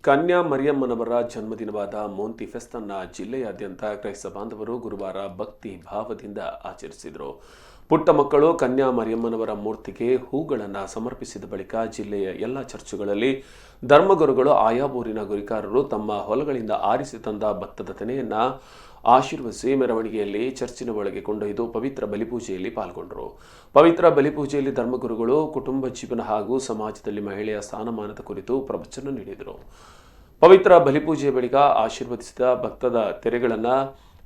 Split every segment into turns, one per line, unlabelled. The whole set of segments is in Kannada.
ಕನ್ಯಾ ಮರಿಯಮ್ಮನವರ ಜನ್ಮದಿನವಾದ ಮೋಂತಿ ಫೆಸ್ಟ್ ಅನ್ನು ಜಿಲ್ಲೆಯಾದ್ಯಂತ ಕ್ರೈಸ್ತ ಬಾಂಧವರು ಗುರುವಾರ ಭಕ್ತಿ ಭಾವದಿಂದ ಆಚರಿಸಿದರು. ಪುಟ್ಟ ಮಕ್ಕಳು ಕನ್ಯಾ ಮರಿಯಮ್ಮನವರ ಮೂರ್ತಿಗೆ ಹೂಗಳನ್ನು ಸಮರ್ಪಿಸಿದ ಬಳಿಕ ಜಿಲ್ಲೆಯ ಎಲ್ಲ ಚರ್ಚುಗಳಲ್ಲಿ ಧರ್ಮಗುರುಗಳು ಆಯಾ ಊರಿನ ಗುರಿಕಾರರು ತಮ್ಮ ಹೊಲಗಳಿಂದ ಆರಿಸಿ ತಂದ ಭತ್ತದ ತೆನೆಯನ್ನು ಆಶೀರ್ವದಿಸಿ ಮೆರವಣಿಗೆಯಲ್ಲಿ ಚರ್ಚಿನ ಒಳಗೆ ಕೊಂಡೊಯ್ದು ಪವಿತ್ರ ಬಲಿಪೂಜೆಯಲ್ಲಿ ಪಾಲ್ಗೊಂಡರು. ಪವಿತ್ರ ಬಲಿಪೂಜೆಯಲ್ಲಿ ಧರ್ಮಗುರುಗಳು ಕುಟುಂಬ ಜೀವನ ಹಾಗೂ ಸಮಾಜದಲ್ಲಿ ಮಹಿಳೆಯ ಸ್ಥಾನಮಾನದ ಕುರಿತು ಪ್ರವಚನ ನೀಡಿದರು. ಪವಿತ್ರ ಬಲಿಪೂಜೆಯ ಬಳಿಕ ಆಶೀರ್ವದಿಸಿದ ಭತ್ತದ ತೆರೆಗಳನ್ನು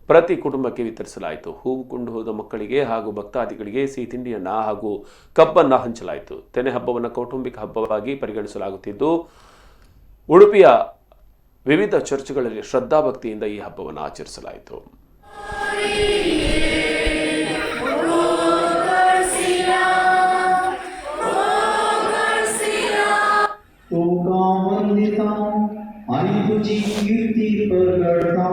ಪ್ರತಿ ಕುಟುಂಬಕ್ಕೆ ವಿತರಿಸಲಾಯಿತು. ಹೂವು ಕೊಂಡು ಹೋದ ಮಕ್ಕಳಿಗೆ ಹಾಗೂ ಭಕ್ತಾದಿಗಳಿಗೆ ಸಿಹಿ ತಿಂಡಿಯನ್ನ ಹಾಗೂ ಕಬ್ಬನ್ನು ಹಂಚಲಾಯಿತು. ತೆನೆ ಹಬ್ಬವನ್ನು ಕೌಟುಂಬಿಕ ಹಬ್ಬವಾಗಿ ಪರಿಗಣಿಸಲಾಗುತ್ತಿದ್ದು, ಉಡುಪಿಯ ವಿವಿಧ ಚರ್ಚ್ಗಳಲ್ಲಿ ಶ್ರದ್ಧಾಭಕ್ತಿಯಿಂದ ಈ ಹಬ್ಬವನ್ನು ಆಚರಿಸಲಾಯಿತು.
आणि तुझी कीर्ती प्रगटता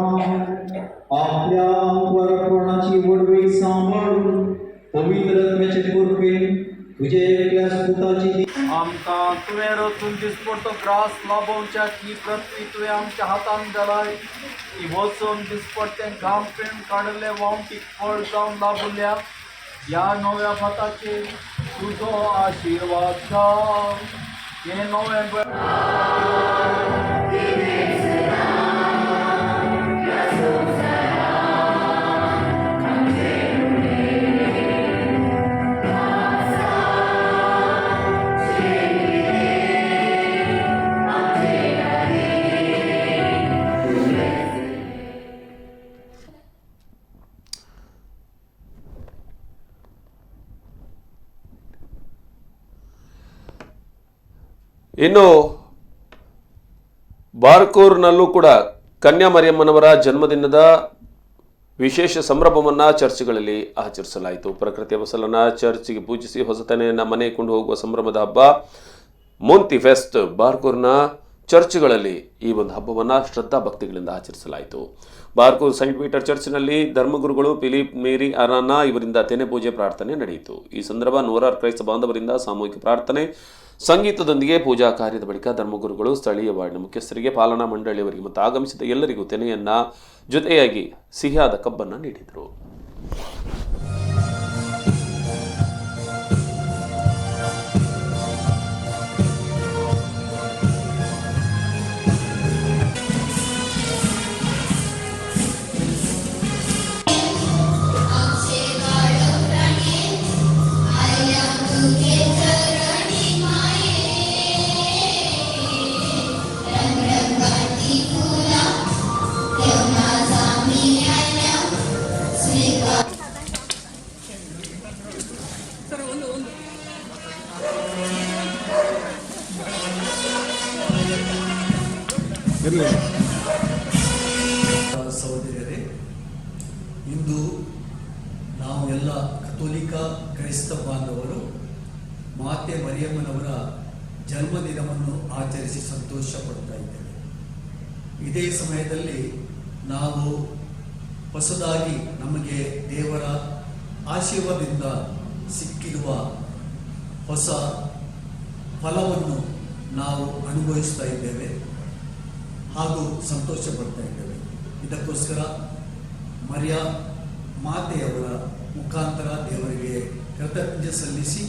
आपल्या वरपणाची वडवी सांभाळून पवित्रत्वाचे कृपे तुझे एकल्यास पुताची
आमकां तुवें रचून दिसपडटो ग्रास लाभोवच्या की पृथ्वी तुवें आमच्या हातान घालाय की वचून दिसपडटें घाम पिण काडले वावटीक फळ जावन लाभुल्या ह्या नव्या भाताचेर तुजो आशिर्वाद घाल. हे नवें
ಇನ್ನು ಬಾರ್ಕೂರ್ನಲ್ಲೂ ಕೂಡ ಕನ್ಯಾ ಮರಿಯಮ್ಮನವರ ಜನ್ಮದಿನದ ವಿಶೇಷ ಸಂಭ್ರಮವನ್ನು ಚರ್ಚ್ಗಳಲ್ಲಿ ಆಚರಿಸಲಾಯಿತು. ಪ್ರಕೃತಿಯ ಫಸಲನ್ನು ಚರ್ಚ್ಗೆ ಪೂಜಿಸಿ ಹೊಸತನೆಯನ್ನು ಮನೆ ಕೊಂಡು ಹೋಗುವ ಸಂಭ್ರಮದ ಹಬ್ಬ ಮೋಂತಿ ಫೆಸ್ಟ್ ಬಾರ್ಕೂರ್ನ ಚರ್ಚ್ಗಳಲ್ಲಿ ಈ ಒಂದು ಹಬ್ಬವನ್ನು ಶ್ರದ್ಧಾ ಭಕ್ತಿಗಳಿಂದ ಆಚರಿಸಲಾಯಿತು. ಬಾರ್ಕೂರ್ ಸೈಂಟ್ ಪೀಟರ್ ಚರ್ಚ್ನಲ್ಲಿ ಧರ್ಮಗುರುಗಳು ಫಿಲಿಪ್ ಮೇರಿ ಅರಾನಾ ಇವರಿಂದ ತೆನೆ ಪೂಜೆ ಪ್ರಾರ್ಥನೆ ನಡೆಯಿತು. ಈ ಸಂದರ್ಭ ನೂರಾರು ಕ್ರೈಸ್ತ ಬಾಂಧವರಿಂದ ಸಾಮೂಹಿಕ ಪ್ರಾರ್ಥನೆ ಸಂಗೀತದೊಂದಿಗೆ ಪೂಜಾ ಕಾರ್ಯದ ಬಳಿಕ ಧರ್ಮಗುರುಗಳು ಸ್ಥಳೀಯ ವಾರ್ಡ್ನ ಮುಖ್ಯಸ್ಥರಿಗೆ, ಪಾಲನಾ ಮಂಡಳಿಯವರಿಗೆ ಮತ್ತು ಆಗಮಿಸಿದ ಎಲ್ಲರಿಗೂ ತೆನೆಯನ್ನ ಜೊತೆಯಾಗಿ ಸಿಹಿಯಾದ ಕಬ್ಬನ್ನು ನೀಡಿದರು.
ಸಹೋದರಿಯರೇ, ಇಂದು ನಾವು ಎಲ್ಲ ಕಥೋಲಿಕ ಕ್ರೈಸ್ತ ಬಾಂಧವರು ಮಾತೆ ಮರಿಯಮ್ಮನವರ ಜನ್ಮದಿನವನ್ನು ಆಚರಿಸಿ ಸಂತೋಷ ಪಡ್ತಾ ಇದ್ದೇವೆ. ಇದೇ ಸಮಯದಲ್ಲಿ ನಾವು ಹೊಸದಾಗಿ ನಮಗೆ ದೇವರ ಆಶೀರ್ವಾದದಿಂದ ಸಿಕ್ಕಿರುವ ಹೊಸ ಫಲವನ್ನು ನಾವು ಅನುಭವಿಸ್ತಾ ಇದ್ದೇವೆ ಹಾಗೂ ಸಂತೋಷ ಪಡ್ತಾ ಇದ್ದೇವೆ. ಇದಕ್ಕೋಸ್ಕರ ಮರಿಯ ಮಾತೆಯವರ ಮುಖಾಂತರ ದೇವರಿಗೆ ಕೃತಜ್ಞತೆ ಸಲ್ಲಿಸಿ